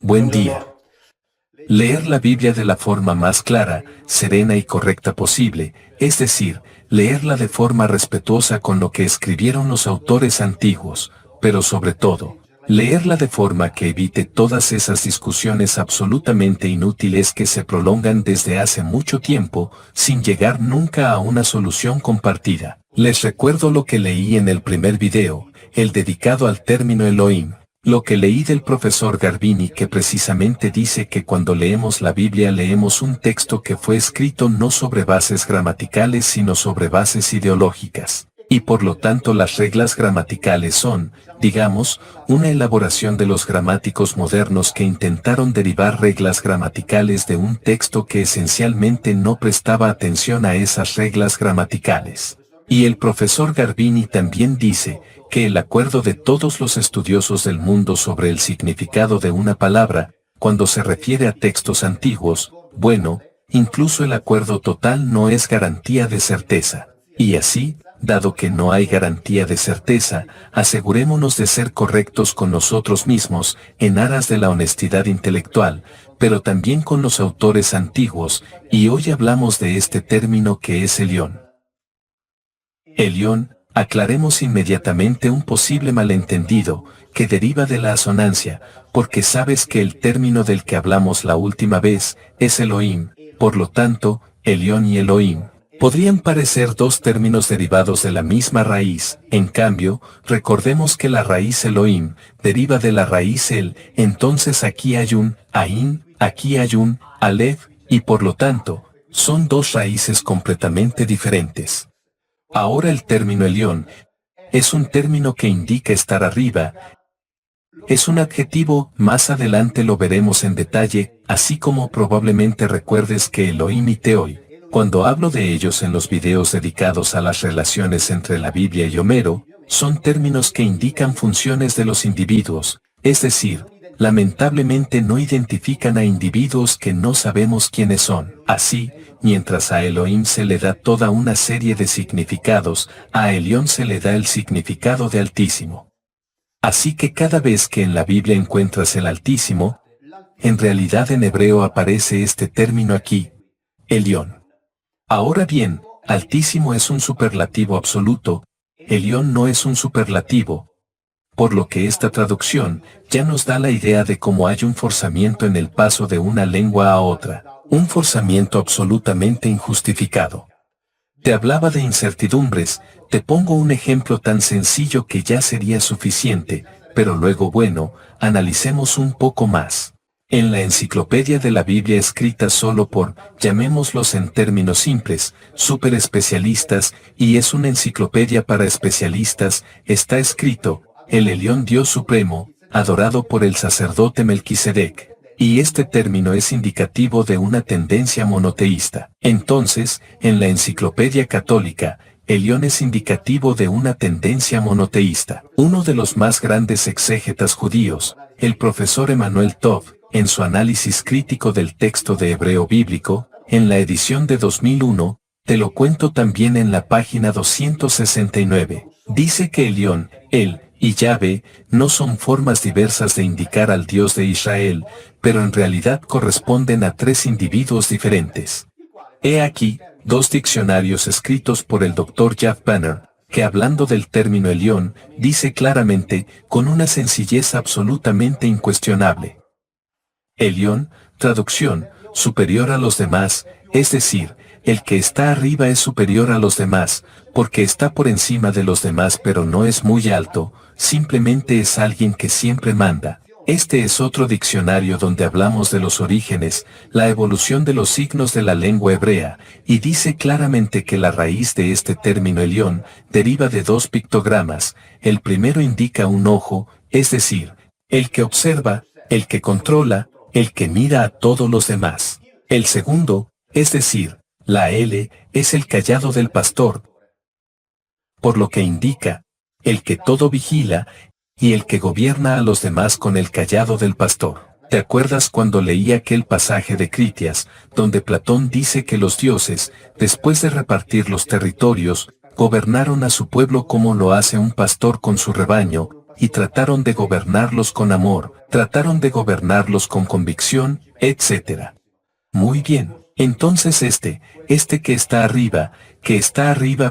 Buen día. Leer la Biblia de la forma más clara, serena y correcta posible, es decir, leerla de forma respetuosa con lo que escribieron los autores antiguos, pero sobre todo, leerla de forma que evite todas esas discusiones absolutamente inútiles que se prolongan desde hace mucho tiempo, sin llegar nunca a una solución compartida. Les recuerdo lo que leí en el primer video, el dedicado al término Elohim. Lo que leí del profesor Garbini, que precisamente dice que cuando leemos la Biblia leemos un texto que fue escrito no sobre bases gramaticales sino sobre bases ideológicas, y por lo tanto las reglas gramaticales son, digamos, una elaboración de los gramáticos modernos que intentaron derivar reglas gramaticales de un texto que esencialmente no prestaba atención a esas reglas gramaticales. Y el profesor Garbini también dice que el acuerdo de todos los estudiosos del mundo sobre el significado de una palabra, cuando se refiere a textos antiguos, bueno, incluso el acuerdo total no es garantía de certeza. Y así, dado que no hay garantía de certeza, asegurémonos de ser correctos con nosotros mismos, en aras de la honestidad intelectual, pero también con los autores antiguos, y hoy hablamos de este término que es Elión. Elión, aclaremos inmediatamente un posible malentendido, que deriva de la asonancia, porque sabes que el término del que hablamos la última vez, es Elohim, por lo tanto, Elión y Elohim, podrían parecer dos términos derivados de la misma raíz, en cambio, recordemos que la raíz Elohim, deriva de la raíz El, entonces aquí hay un, Ain, aquí hay un, Aleph, y por lo tanto, son dos raíces completamente diferentes. Ahora el término Elión es un término que indica estar arriba. Es un adjetivo, más adelante lo veremos en detalle, así como probablemente recuerdes que Elohim y Teoi, cuando hablo de ellos en los videos dedicados a las relaciones entre la Biblia y Homero, son términos que indican funciones de los individuos, es decir, lamentablemente no identifican a individuos que no sabemos quiénes son. Así, mientras a Elohim se le da toda una serie de significados, a Elión se le da el significado de Altísimo. Así que cada vez que en la Biblia encuentras el Altísimo, en realidad en hebreo aparece este término aquí, Elión. Ahora bien, Altísimo es un superlativo absoluto, Elión no es un superlativo, por lo que esta traducción ya nos da la idea de cómo hay un forzamiento en el paso de una lengua a otra, un forzamiento absolutamente injustificado. Te hablaba de incertidumbres, te pongo un ejemplo tan sencillo que ya sería suficiente, pero luego bueno, analicemos un poco más. En la enciclopedia de la Biblia escrita solo por, llamémoslos en términos simples, superespecialistas, y es una enciclopedia para especialistas, está escrito, el Elión Dios Supremo, adorado por el sacerdote Melquisedec, y este término es indicativo de una tendencia monoteísta. Entonces, en la enciclopedia católica, Elión es indicativo de una tendencia monoteísta. Uno de los más grandes exégetas judíos, el profesor Emanuel Tov, en su análisis crítico del texto de hebreo bíblico, en la edición de 2001, te lo cuento también en la página 269, dice que Elión, él, y Yahvé, no son formas diversas de indicar al Dios de Israel, pero en realidad corresponden a tres individuos diferentes. He aquí, dos diccionarios escritos por el Dr. Jeff Banner, que hablando del término Elión, dice claramente, con una sencillez absolutamente incuestionable. Elión, traducción, superior a los demás, es decir, el que está arriba es superior a los demás, porque está por encima de los demás pero no es muy alto, simplemente es alguien que siempre manda. Este es otro diccionario donde hablamos de los orígenes, la evolución de los signos de la lengua hebrea, y dice claramente que la raíz de este término Elión deriva de dos pictogramas. El primero indica un ojo, es decir, el que observa, el que controla, el que mira a todos los demás. El segundo, es decir, la L, es el cayado del pastor, por lo que indica, el que todo vigila, y el que gobierna a los demás con el cayado del pastor. ¿Te acuerdas cuando leí aquel pasaje de Critias, donde Platón dice que los dioses, después de repartir los territorios, gobernaron a su pueblo como lo hace un pastor con su rebaño, y trataron de gobernarlos con amor, trataron de gobernarlos con convicción, etc. Muy bien, entonces este que está arriba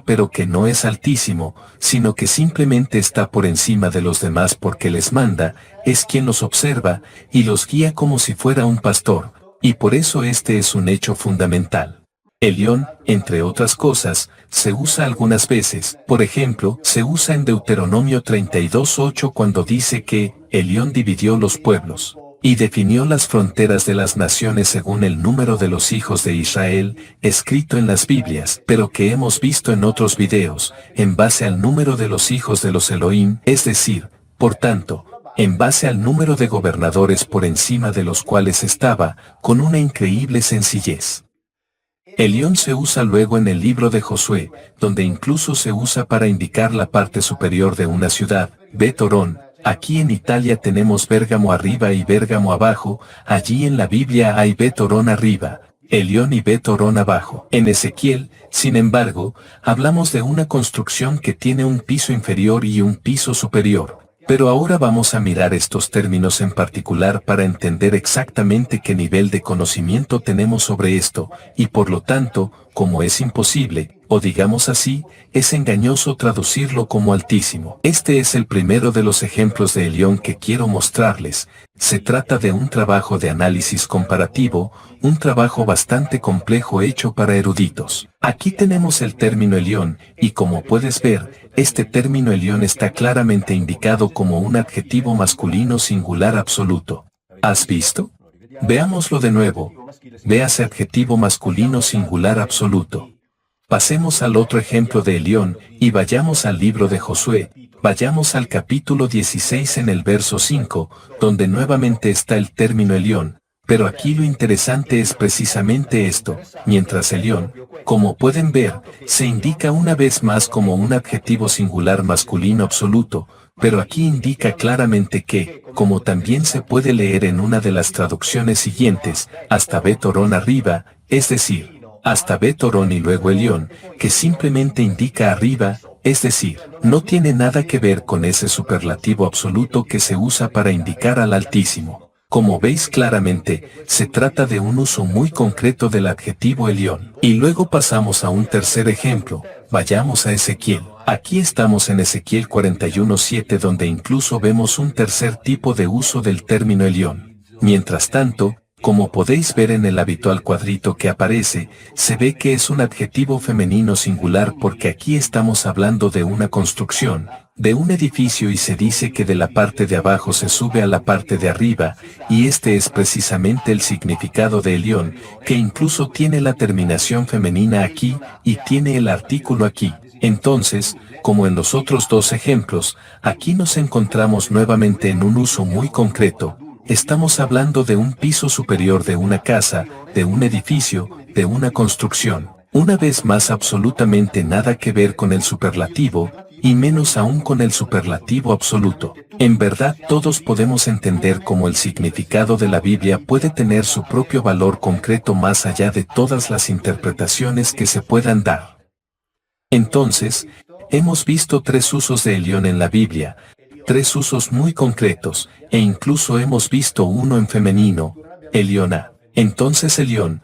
pero que no es altísimo, sino que simplemente está por encima de los demás porque les manda, es quien los observa, y los guía como si fuera un pastor, y por eso este es un hecho fundamental. Elión, entre otras cosas, se usa algunas veces, por ejemplo, se usa en Deuteronomio 32:8 cuando dice que, Elión dividió los pueblos y definió las fronteras de las naciones según el número de los hijos de Israel, escrito en las Biblias, pero que hemos visto en otros videos, en base al número de los hijos de los Elohim, es decir, por tanto, en base al número de gobernadores por encima de los cuales estaba, con una increíble sencillez. Elión se usa luego en el libro de Josué, donde incluso se usa para indicar la parte superior de una ciudad, Bet Orón. Aquí en Italia tenemos Bérgamo arriba y Bérgamo abajo, allí en la Biblia hay Bet Orón arriba, Elión y Bet Orón abajo. En Ezequiel, sin embargo, hablamos de una construcción que tiene un piso inferior y un piso superior. Pero ahora vamos a mirar estos términos en particular para entender exactamente qué nivel de conocimiento tenemos sobre esto, y por lo tanto, como es imposible, o digamos así, es engañoso traducirlo como altísimo. Este es el primero de los ejemplos de Elión que quiero mostrarles. Se trata de un trabajo de análisis comparativo, un trabajo bastante complejo hecho para eruditos. Aquí tenemos el término Elión, y como puedes ver, este término Elión está claramente indicado como un adjetivo masculino singular absoluto. ¿Has visto? Veámoslo de nuevo. Véase adjetivo masculino singular absoluto. Pasemos al otro ejemplo de Elión, y vayamos al libro de Josué, vayamos al capítulo 16 en el verso 5, donde nuevamente está el término Elión, pero aquí lo interesante es precisamente esto, mientras Elión, como pueden ver, se indica una vez más como un adjetivo singular masculino absoluto, pero aquí indica claramente que, como también se puede leer en una de las traducciones siguientes, hasta Bet Orón arriba, es decir, hasta Bet Orón y luego Elión, que simplemente indica arriba, es decir, no tiene nada que ver con ese superlativo absoluto que se usa para indicar al Altísimo. Como veis claramente, se trata de un uso muy concreto del adjetivo Elión. Y luego pasamos a un tercer ejemplo, vayamos a Ezequiel. Aquí estamos en Ezequiel 41:7 donde incluso vemos un tercer tipo de uso del término Elión. Mientras tanto, como podéis ver en el habitual cuadrito que aparece, se ve que es un adjetivo femenino singular porque aquí estamos hablando de una construcción, de un edificio y se dice que de la parte de abajo se sube a la parte de arriba, y este es precisamente el significado de Elión, que incluso tiene la terminación femenina aquí, y tiene el artículo aquí. Entonces, como en los otros dos ejemplos, aquí nos encontramos nuevamente en un uso muy concreto. Estamos hablando de un piso superior de una casa, de un edificio, de una construcción. Una vez más absolutamente nada que ver con el superlativo, y menos aún con el superlativo absoluto. En verdad todos podemos entender cómo el significado de la Biblia puede tener su propio valor concreto más allá de todas las interpretaciones que se puedan dar. Entonces, hemos visto tres usos de Elión en la Biblia, tres usos muy concretos, e incluso hemos visto uno en femenino, Eliona. Entonces Elión,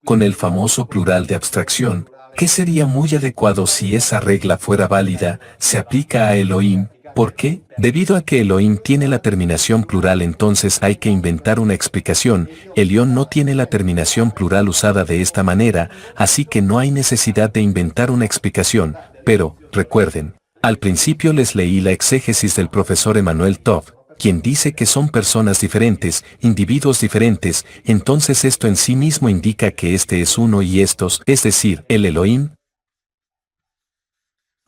con el famoso plural de abstracción, que sería muy adecuado si esa regla fuera válida, se aplica a Elohim. ¿Por qué? Debido a que Elohim tiene la terminación plural, entonces hay que inventar una explicación. Elión no tiene la terminación plural usada de esta manera, así que no hay necesidad de inventar una explicación, pero, recuerden, al principio les leí la exégesis del profesor Emanuel Tov, quien dice que son personas diferentes, individuos diferentes, entonces esto en sí mismo indica que este es uno y estos, es decir, el Elohim.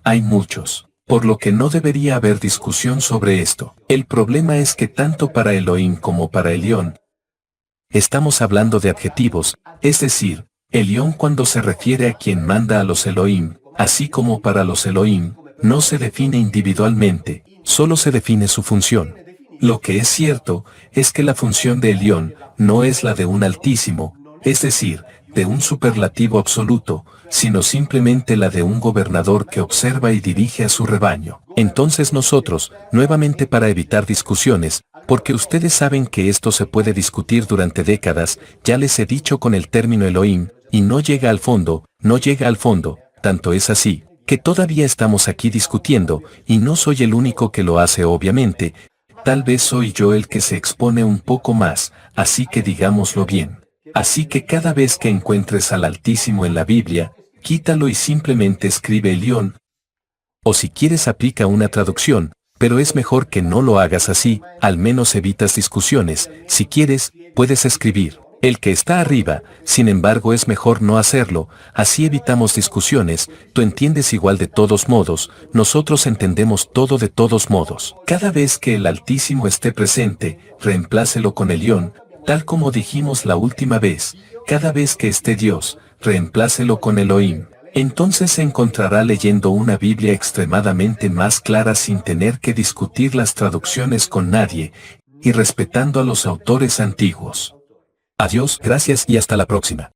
Hay muchos, por lo que no debería haber discusión sobre esto. El problema es que tanto para Elohim como para Elión, estamos hablando de adjetivos, es decir, Elión cuando se refiere a quien manda a los Elohim, así como para los Elohim, no se define individualmente, solo se define su función. Lo que es cierto, es que la función de Elión, no es la de un altísimo, es decir, de un superlativo absoluto, sino simplemente la de un gobernador que observa y dirige a su rebaño. Entonces nosotros, nuevamente para evitar discusiones, porque ustedes saben que esto se puede discutir durante décadas, ya les he dicho con el término Elohim, y no llega al fondo, no llega al fondo, tanto es así, que todavía estamos aquí discutiendo, y no soy el único que lo hace obviamente, tal vez soy yo el que se expone un poco más, así que digámoslo bien. Así que cada vez que encuentres al Altísimo en la Biblia, quítalo y simplemente escribe Elión. O si quieres aplica una traducción, pero es mejor que no lo hagas así, al menos evitas discusiones. Si quieres, puedes escribir el que está arriba, sin embargo es mejor no hacerlo, así evitamos discusiones. Tú entiendes igual de todos modos, nosotros entendemos todo de todos modos. Cada vez que el Altísimo esté presente, reemplácelo con Elión, tal como dijimos la última vez. Cada vez que esté Dios, reemplácelo con Elohim. Entonces se encontrará leyendo una Biblia extremadamente más clara sin tener que discutir las traducciones con nadie, y respetando a los autores antiguos. Adiós, gracias y hasta la próxima.